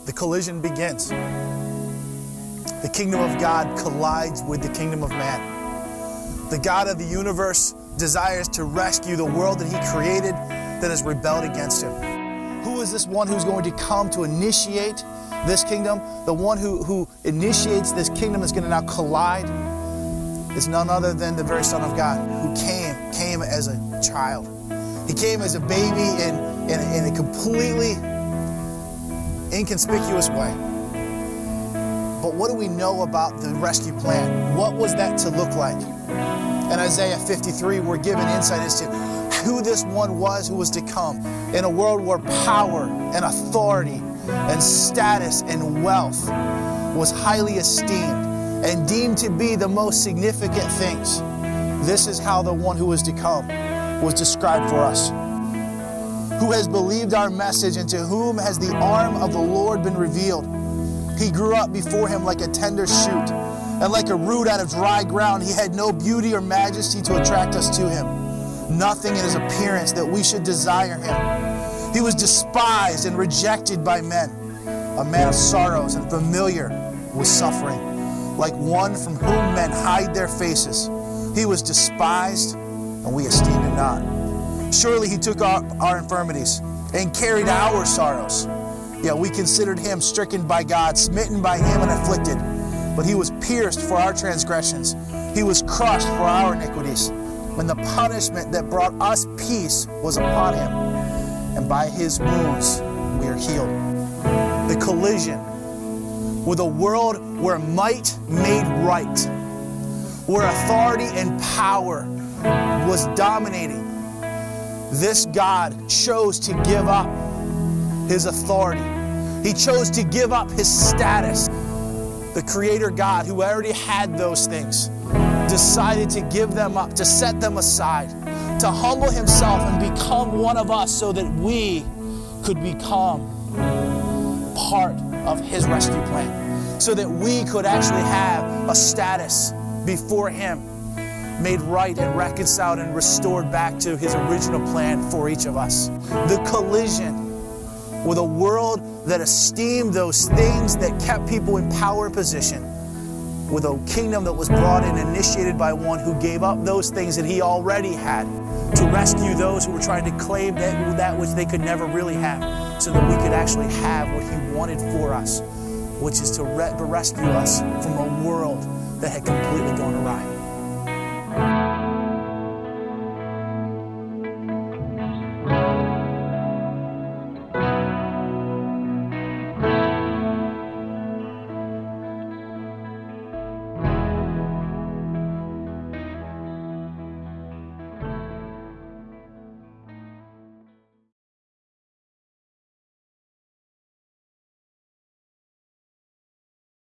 the collision begins. The kingdom of God collides with the kingdom of man. The God of the universe desires to rescue the world that he created that has rebelled against him. Who is this one who's going to come to initiate this kingdom? The one who initiates this kingdom that's going to now collide is none other than the very Son of God, who came as a child. He came as a baby in a completely inconspicuous way. But what do we know about the rescue plan? What was that to look like? In Isaiah 53, we're given insight as to who this one was who was to come in a world where power and authority and status and wealth was highly esteemed and deemed to be the most significant things. This is how the one who was to come was described for us. Who has believed our message, and to whom has the arm of the Lord been revealed? He grew up before him like a tender shoot, and like a root out of dry ground. He had no beauty or majesty to attract us to him, nothing in his appearance that we should desire him. He was despised and rejected by men, a man of sorrows and familiar with suffering, like one from whom men hide their faces. He was despised, and we esteemed him not. Surely he took our infirmities and carried our sorrows. Yet we considered him stricken by God, smitten by him and afflicted. But he was pierced for our transgressions. He was crushed for our iniquities. When the punishment that brought us peace was upon him, and by his wounds we are healed. The collision with a world where might made right, where authority and power was dominating. This God chose to give up his authority. He chose to give up his status. The Creator God, who already had those things, decided to give them up, to set them aside, to humble himself and become one of us so that we could become part of his rescue plan, so that we could actually have a status before him, made right and reconciled and restored back to his original plan for each of us. The collision with a world that esteemed those things that kept people in power and position, with a kingdom that was brought in, initiated by one who gave up those things that he already had to rescue those who were trying to claim that which they could never really have, so that we could actually have what he wanted for us, which is to rescue us from a world that had completely gone awry.